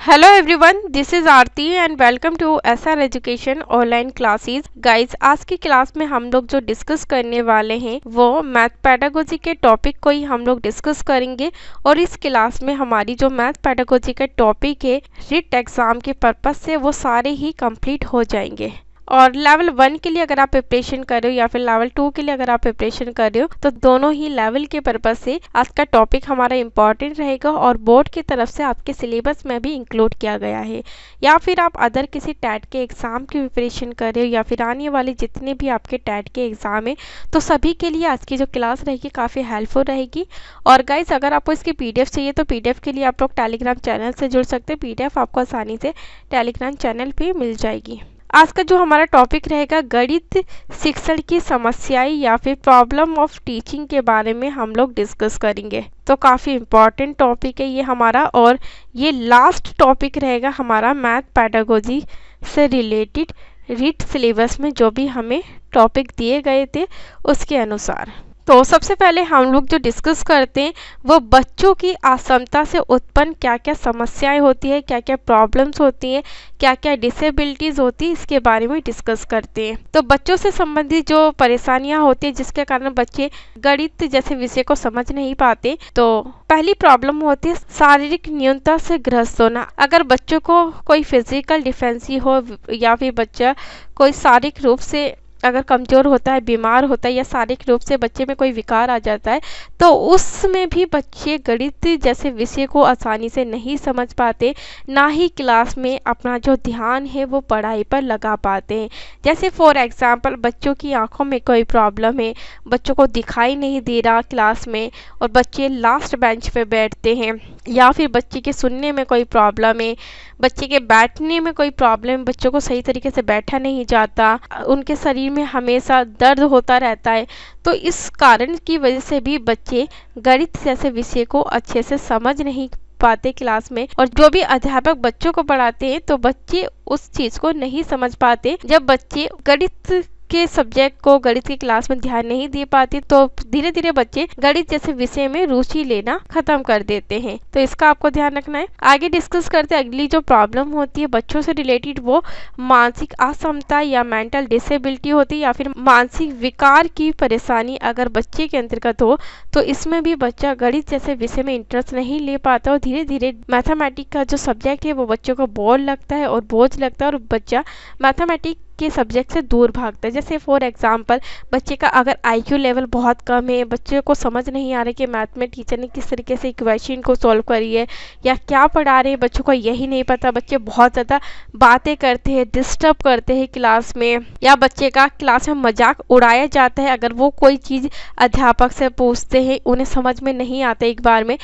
Hello everyone, this is Aarti and welcome to SR education online classes. Guys, आज की class में हम लोग जो डिस्कस करने वाले हैं वो मैथ पेडागोजी के टॉपिक को ही हम लोग डिस्कस करेंगे। और इस क्लास में हमारी जो मैथ पेडागोजी के टॉपिक है रिट एग्ज़ाम के पर्पज़ से वो सारे ही कंप्लीट हो जाएंगे। और लेवल 1 के लिए अगर आप प्रिपरेशन कर रहे हो या फिर लेवल 2 के लिए अगर आप प्रिपरेशन कर रहे हो तो दोनों ही लेवल के पर्पज़ से आज का टॉपिक हमारा इम्पॉर्टेंट रहेगा और बोर्ड की तरफ से आपके सिलेबस में भी इंक्लूड किया गया है। या फिर आप अदर किसी टैट के एग्ज़ाम की प्रिपरेशन कर रहे हो या फिर आने वाले जितने भी आपके टैट के एग्ज़ाम है तो सभी के लिए आज की जो क्लास रहेगी काफ़ी हेल्पफुल रहेगी। और गाइज, अगर आपको इसकी PDF चाहिए तो PDF के लिए आप लोग टेलीग्राम चैनल से जुड़ सकते हैं। PDF आपको आसानी से टेलीग्राम चैनल पे मिल जाएगी। आज का जो हमारा टॉपिक रहेगा गणित शिक्षण की समस्याएं या फिर प्रॉब्लम ऑफ टीचिंग के बारे में हम लोग डिस्कस करेंगे। तो काफ़ी इम्पॉर्टेंट टॉपिक है ये हमारा, और ये लास्ट टॉपिक रहेगा हमारा मैथ पेडागोजी से रिलेटेड रीट सिलेबस में जो भी हमें टॉपिक दिए गए थे उसके अनुसार। तो सबसे पहले हम लोग जो डिस्कस करते हैं वो बच्चों की असमता से उत्पन्न क्या क्या समस्याएं होती है, क्या क्या प्रॉब्लम्स होती हैं, क्या क्या डिसेबिलिटीज़ होती है, इसके बारे में डिस्कस करते हैं। तो बच्चों से संबंधित जो परेशानियां होती है जिसके कारण बच्चे गणित जैसे विषय को समझ नहीं पाते, तो पहली प्रॉब्लम होती है शारीरिक न्यूनता से ग्रस्त होना। अगर बच्चों को कोई फिजिकल डिफेंसी हो या फिर बच्चा कोई शारीरिक रूप से अगर कमज़ोर होता है, बीमार होता है या शारीरिक रूप से बच्चे में कोई विकार आ जाता है तो उसमें भी बच्चे गणित जैसे विषय को आसानी से नहीं समझ पाते, ना ही क्लास में अपना जो ध्यान है वो पढ़ाई पर लगा पाते हैं। जैसे फॉर एग्जांपल बच्चों की आंखों में कोई प्रॉब्लम है, बच्चों को दिखाई नहीं दे रहा क्लास में और बच्चे लास्ट बेंच पे बैठते हैं, या फिर बच्चे के सुनने में कोई प्रॉब्लम है, बच्चे के बैठने में कोई प्रॉब्लम, बच्चों को सही तरीके से बैठा नहीं जाता, उनके शरीर में हमेशा दर्द होता रहता है, तो इस कारण की वजह से भी बच्चे गणित जैसे विषय को अच्छे से समझ नहीं पाते क्लास में। और जो भी अध्यापक बच्चों को पढ़ाते हैं तो बच्चे उस चीज़ को नहीं समझ पाते। जब बच्चे गणित के सब्जेक्ट को गणित की क्लास में ध्यान नहीं दे पाते तो धीरे धीरे बच्चे गणित जैसे विषय में रुचि लेना खत्म कर देते हैं। तो इसका आपको ध्यान रखना है। आगे डिस्कस करते हैं अगली जो प्रॉब्लम होती है बच्चों से रिलेटेड, वो मानसिक असमता या मेंटल डिसेबिलिटी होती है या फिर मानसिक विकार की परेशानी अगर बच्चे के अंतर्गत हो तो इसमें भी बच्चा गणित जैसे विषय में इंटरेस्ट नहीं ले पाता और धीरे धीरे मैथमेटिक्स का जो सब्जेक्ट है वो बच्चों को बोर लगता है और बोझ लगता है और बच्चा मैथमेटिक्स के सब्जेक्ट से दूर भागता है। जैसे फॉर एग्जांपल बच्चे का अगर IQ लेवल बहुत कम है, बच्चे को समझ नहीं आ रहा कि मैथ में टीचर ने किस तरीके से इक्वेशन को सॉल्व करी है या क्या पढ़ा रहे हैं, बच्चों को यही नहीं पता, बच्चे बहुत ज़्यादा बातें करते हैं, डिस्टर्ब करते हैं क्लास में, या बच्चे का क्लास में मजाक उड़ाया जाता है अगर वो कोई चीज़ अध्यापक से पूछते हैं उन्हें समझ में नहीं आता एक बार में,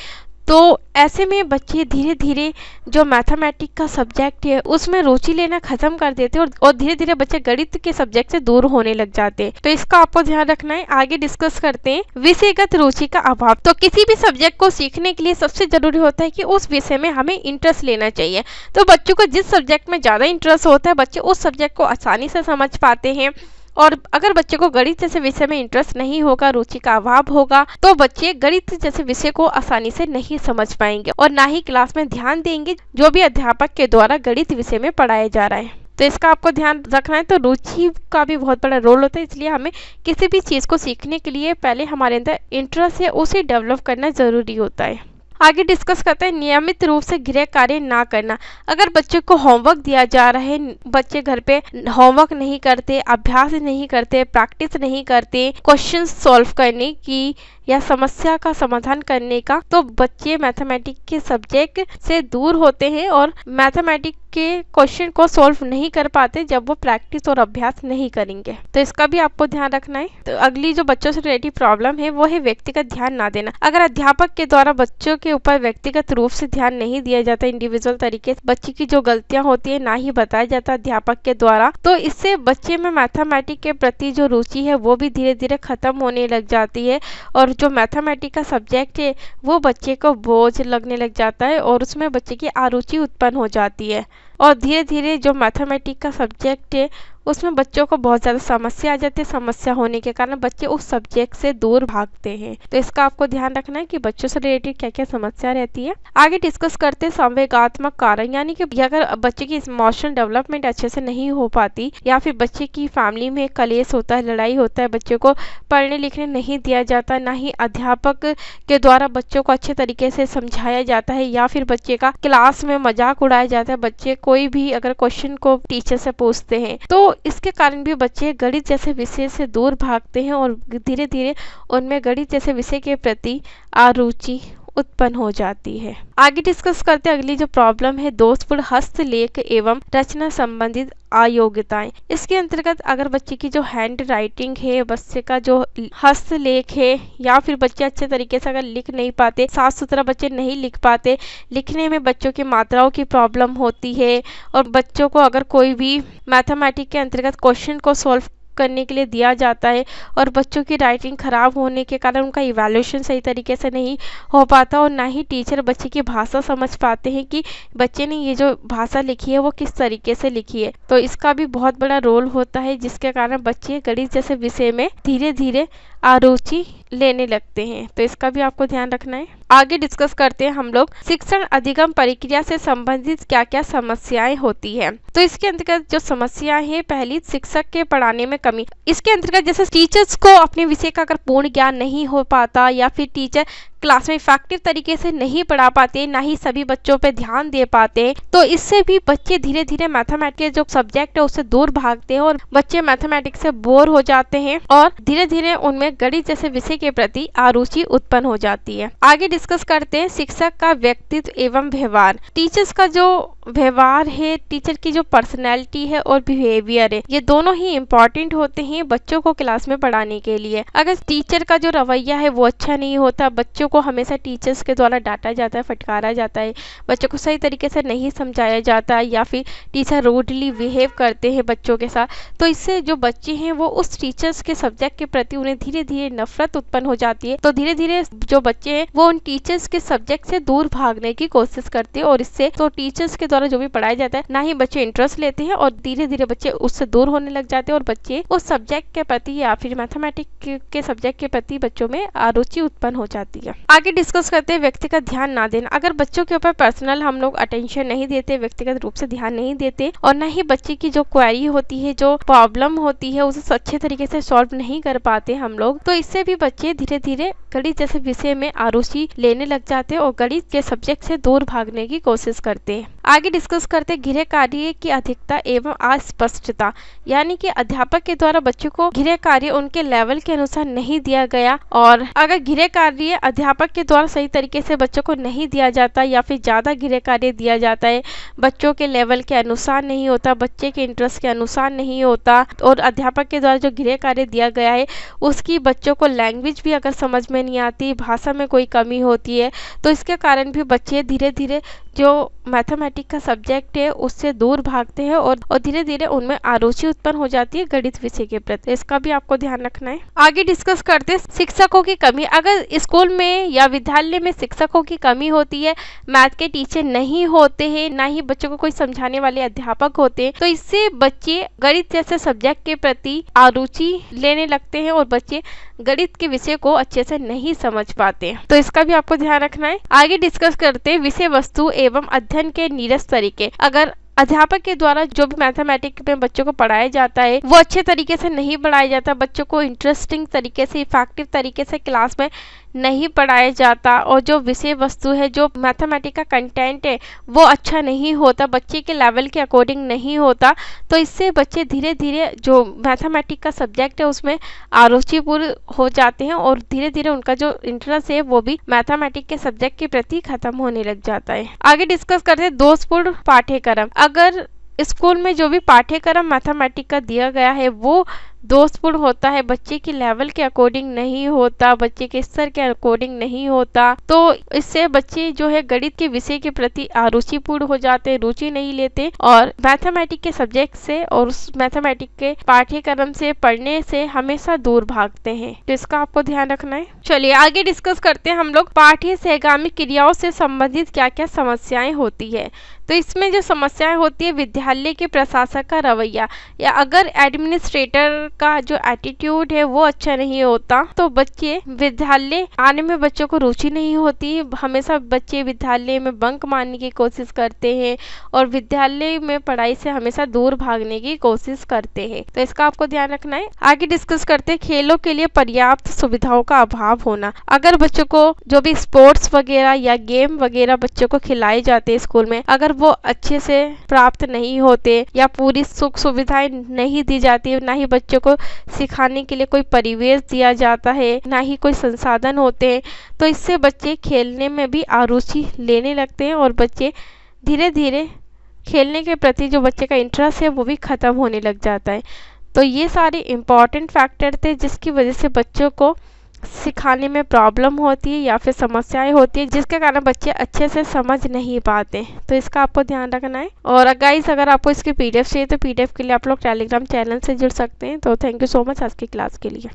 तो ऐसे में बच्चे धीरे धीरे जो मैथमेटिक्स का सब्जेक्ट है उसमें रुचि लेना खत्म कर देते हैं और धीरे धीरे बच्चे गणित के सब्जेक्ट से दूर होने लग जाते हैं। तो इसका आपको ध्यान रखना है। आगे डिस्कस करते हैं विषयगत रुचि का अभाव। तो किसी भी सब्जेक्ट को सीखने के लिए सबसे जरूरी होता है कि उस विषय में हमें इंटरेस्ट लेना चाहिए। तो बच्चों को जिस सब्जेक्ट में ज़्यादा इंटरेस्ट होता है बच्चे उस सब्जेक्ट को आसानी से समझ पाते हैं। और अगर बच्चे को गणित जैसे विषय में इंटरेस्ट नहीं होगा, रुचि का अभाव होगा, तो बच्चे गणित जैसे विषय को आसानी से नहीं समझ पाएंगे और ना ही क्लास में ध्यान देंगे जो भी अध्यापक के द्वारा गणित विषय में पढ़ाया जा रहा है। तो इसका आपको ध्यान रखना है। तो रुचि का भी बहुत बड़ा रोल होता है, इसलिए हमें किसी भी चीज़ को सीखने के लिए पहले हमारे अंदर इंटरेस्ट है उसे डेवलप करना ज़रूरी होता है। आगे डिस्कस करते हैं नियमित रूप से गृह कार्य ना करना। अगर बच्चे को होमवर्क दिया जा रहा है, बच्चे घर पे होमवर्क नहीं करते, अभ्यास नहीं करते, प्रैक्टिस नहीं करते क्वेश्चन सॉल्व करने की या समस्या का समाधान करने का, तो बच्चे मैथमेटिक्स के सब्जेक्ट से दूर होते हैं और मैथमेटिक्स के क्वेश्चन को सॉल्व नहीं कर पाते जब वो प्रैक्टिस और अभ्यास नहीं करेंगे। तो इसका भी आपको ध्यान रखना है। तो अगली जो बच्चों से रिलेटेड प्रॉब्लम है वो है व्यक्तिगत ध्यान ना देना। अगर अध्यापक के द्वारा बच्चों के ऊपर व्यक्तिगत रूप से ध्यान नहीं दिया जाता, इंडिविजुअल तरीके से बच्चे की जो गलतियां होती है ना ही बताया जाता अध्यापक के द्वारा, तो इससे बच्चे में मैथमेटिक्स के प्रति जो रुचि है वो भी धीरे धीरे खत्म होने लग जाती है और जो मैथमेटिक्स का सब्जेक्ट है वो बच्चे को बोझ लगने लग जाता है और उसमें बच्चे की अरुचि उत्पन्न हो जाती है और धीरे धीरे जो मैथमेटिक्स का सब्जेक्ट है उसमें बच्चों को बहुत ज़्यादा समस्या आ जाती है। समस्या होने के कारण बच्चे उस सब्जेक्ट से दूर भागते हैं। तो इसका आपको ध्यान रखना है कि बच्चों से रिलेटेड क्या क्या समस्या रहती है। आगे डिस्कस करते हैं संवेगात्मक कारण, यानी कि अगर बच्चे की इमोशनल डेवलपमेंट अच्छे से नहीं हो पाती या फिर बच्चे की फैमिली में कलेश होता है, लड़ाई होता है, बच्चे को पढ़ने लिखने नहीं दिया जाता, ना ही अध्यापक के द्वारा बच्चों को अच्छे तरीके से समझाया जाता है या फिर बच्चे का क्लास में मजाक उड़ाया जाता है। बच्चे कोई भी अगर क्वेश्चन को टीचर से पूछते हैं तो इसके कारण भी बच्चे गणित जैसे विषय से दूर भागते हैं और धीरे धीरे उनमें गणित जैसे विषय के प्रति अरुचि उत्पन्न हो जाती है। आगे डिस्कस करते हैं अगली जो प्रॉब्लम है, दोषपूर्ण हस्तलेख एवं रचना संबंधित अयोग्यताएं। इसके अंतर्गत अगर बच्चे की जो हैंड राइटिंग है, बच्चे का जो हस्तलेख है या फिर बच्चे अच्छे तरीके से अगर लिख नहीं पाते, साफ सुथरा बच्चे नहीं लिख पाते, लिखने में बच्चों की मात्राओं की प्रॉब्लम होती है और बच्चों को अगर कोई भी मैथमेटिक्स के अंतर्गत क्वेश्चन को सॉल्व करने के लिए दिया जाता है और बच्चों की राइटिंग खराब होने के कारण उनका इवैल्यूएशन सही तरीके से नहीं हो पाता और ना ही टीचर बच्चे की भाषा समझ पाते हैं कि बच्चे ने ये जो भाषा लिखी है वो किस तरीके से लिखी है। तो इसका भी बहुत बड़ा रोल होता है, जिसके कारण बच्चे गणित जैसे विषय में धीरे धीरे अरुचि लेने लगते हैं। तो इसका भी आपको ध्यान रखना है। आगे डिस्कस करते हैं हम लोग शिक्षण अधिगम प्रक्रिया से संबंधित क्या क्या समस्याएं होती है। तो इसके अंतर्गत जो समस्याएं हैं, पहली शिक्षक के पढ़ाने में कमी। इसके अंतर्गत जैसे टीचर्स को अपने विषय का अगर पूर्ण ज्ञान नहीं हो पाता या फिर टीचर क्लास में इफेक्टिव तरीके से नहीं पढ़ा पाते, ना ही सभी बच्चों पे ध्यान दे पाते, तो इससे भी बच्चे धीरे धीरे मैथमेटिक्स के जो सब्जेक्ट है उससे दूर भागते हैं और बच्चे मैथमेटिक्स से बोर हो जाते हैं और धीरे धीरे उनमें गणित जैसे विषय के प्रति अरुचि उत्पन्न हो जाती है। आगे डिस्कस करते हैं शिक्षक का व्यक्तित्व एवं व्यवहार। टीचर्स का जो व्यवहार है, टीचर की जो पर्सनैलिटी है और बिहेवियर है, ये दोनों ही इम्पोर्टेंट होते हैं बच्चों को क्लास में पढ़ाने के लिए। अगर टीचर का जो रवैया है वो अच्छा नहीं होता, बच्चों को हमेशा टीचर्स के द्वारा डांटा जाता है, फटकारा जाता है, बच्चों को सही तरीके से नहीं समझाया जाता है या फिर टीचर रूडली बिहेव करते हैं बच्चों के साथ, तो इससे जो बच्चे हैं वो उस टीचर्स के सब्जेक्ट के प्रति उन्हें धीरे धीरे नफरत उत्पन्न हो जाती है। तो धीरे धीरे जो बच्चे हैं वो उन टीचर्स के सब्जेक्ट से दूर भागने की कोशिश करते हैं और इससे तो टीचर्स के द्वारा जो भी पढ़ाया जाता है ना ही बच्चे इंटरेस्ट लेते हैं और धीरे धीरे बच्चे उससे दूर होने लग जाते हैं और बच्चे उस सब्जेक्ट के प्रति या फिर मैथमेटिक्स के सब्जेक्ट के प्रति बच्चों में अरुचि उत्पन्न हो जाती है। आगे डिस्कस करते हैं व्यक्तिगत ध्यान ना देना। अगर बच्चों के ऊपर पर्सनल हम लोग अटेंशन नहीं देते, व्यक्तिगत रूप से ध्यान नहीं देते और ना ही बच्चे की जो क्वेरी होती है, जो प्रॉब्लम होती है, उसे अच्छे तरीके से सॉल्व नहीं कर पाते हम लोग, तो इससे भी बच्चे धीरे धीरे गणित जैसे विषय में अरुचि लेने लग जाते हैं और गणित के सब्जेक्ट से दूर भागने की कोशिश करते हैं। आगे डिस्कस करते हैं गृह कार्य की अधिकता एवं अस्पष्टता, यानी कि अध्यापक के द्वारा बच्चों को गृह कार्य उनके लेवल के अनुसार नहीं दिया गया और अगर गृह कार्य अध्यापक के द्वारा सही तरीके से बच्चों को नहीं दिया जाता या फिर ज्यादा गृह कार्य दिया जाता है, बच्चों के लेवल के अनुसार नहीं होता, बच्चे के इंटरेस्ट के अनुसार नहीं होता और अध्यापक के द्वारा जो गृह कार्य दिया गया है उसकी बच्चों को लैंग्वेज भी अगर समझ में नहीं आती, भाषा में कोई कमी होती है, तो इसके कारण भी बच्चे धीरे धीरे जो मैथमेटिक्स का सब्जेक्ट है उससे दूर भागते हैं और धीरे धीरे उनमें अरुचि उत्पन्न हो जाती है गणित विषय के प्रति। इसका भी आपको ध्यान रखना है। आगे डिस्कस करते हैं शिक्षकों की कमी। अगर स्कूल में या विद्यालय में शिक्षकों की कमी होती है, मैथ के टीचर नहीं होते हैं, ना ही बच्चों को कोई समझाने वाले अध्यापक होते हैं, तो इससे बच्चे गणित जैसे सब्जेक्ट के प्रति अरुचि लेने लगते हैं और बच्चे गणित के विषय को अच्छे से नहीं समझ पाते। तो इसका भी आपको ध्यान रखना है। आगे डिस्कस करते हैं विषय वस्तु एवं अध्ययन के नीरस तरीके। अगर अध्यापक के द्वारा जो भी मैथमेटिक्स में बच्चों को पढ़ाया जाता है वो अच्छे तरीके से नहीं पढ़ाया जाता, बच्चों को इंटरेस्टिंग तरीके से, इफेक्टिव तरीके से क्लास में नहीं पढ़ाया जाता और जो विषय वस्तु है, जो मैथमेटिक्स का कंटेंट है वो अच्छा नहीं होता, बच्चे के लेवल के अकॉर्डिंग नहीं होता, तो इससे बच्चे धीरे धीरे जो मैथमेटिक्स का सब्जेक्ट है उसमें अरुचिपूर्ण हो जाते हैं और धीरे धीरे उनका जो इंटरेस्ट है वो भी मैथमेटिक्स के सब्जेक्ट के प्रति खत्म होने लग जाता है। आगे डिस्कस करते हैं दोषपूर्ण पाठ्यक्रम। अगर स्कूल में जो भी पाठ्यक्रम मैथमेटिक्स का दिया गया है वो दोस्तपूर्ण होता है, बच्चे की लेवल के अकॉर्डिंग नहीं होता, बच्चे के स्तर के अकॉर्डिंग नहीं होता, तो इससे बच्चे जो है गणित के विषय के प्रति अरुचिपूर्ण हो जाते हैं, रुचि नहीं लेते और मैथमेटिक के सब्जेक्ट से और उस मैथमेटिक के पाठ्यक्रम से पढ़ने से हमेशा दूर भागते हैं। तो इसका आपको ध्यान रखना है। चलिए आगे डिस्कस करते हैं हम लोग पाठ्य सहगामी क्रियाओं से संबंधित क्या क्या समस्याएं होती है। तो इसमें जो समस्याएं होती है विद्यालय के प्रशासक का रवैया या अगर एडमिनिस्ट्रेटर का जो एटीट्यूड है वो अच्छा नहीं होता तो बच्चे विद्यालय आने में बच्चों को रुचि नहीं होती, हमेशा बच्चे विद्यालय में बंक मारने की कोशिश करते हैं और विद्यालय में पढ़ाई से हमेशा दूर भागने की कोशिश करते हैं। तो इसका आपको ध्यान रखना है। आगे डिस्कस करते हैं खेलों के लिए पर्याप्त सुविधाओं का अभाव होना। अगर बच्चों को जो भी स्पोर्ट्स वगैरह या गेम वगैरह बच्चों को खिलाए जाते हैं स्कूल में, अगर वो अच्छे से प्राप्त नहीं होते या पूरी सुख सुविधाएं नहीं दी जाती, ना ही बच्चों को सिखाने के लिए कोई परिवेश दिया जाता है, ना ही कोई संसाधन होते हैं, तो इससे बच्चे खेलने में भी अरुचि लेने लगते हैं और बच्चे धीरे धीरे खेलने के प्रति जो बच्चे का इंटरेस्ट है वो भी ख़त्म होने लग जाता है। तो ये सारे इम्पॉर्टेंट फैक्टर थे जिसकी वजह से बच्चों को सिखाने में प्रॉब्लम होती है या फिर समस्याएं होती है जिसके कारण बच्चे अच्छे से समझ नहीं पाते। तो इसका आपको ध्यान रखना है। और गाइस अगर आपको इसकी पीडीएफ चाहिए तो पीडीएफ के लिए आप लोग टेलीग्राम चैनल से जुड़ सकते हैं। तो थैंक यू सो मच आज की क्लास के लिए।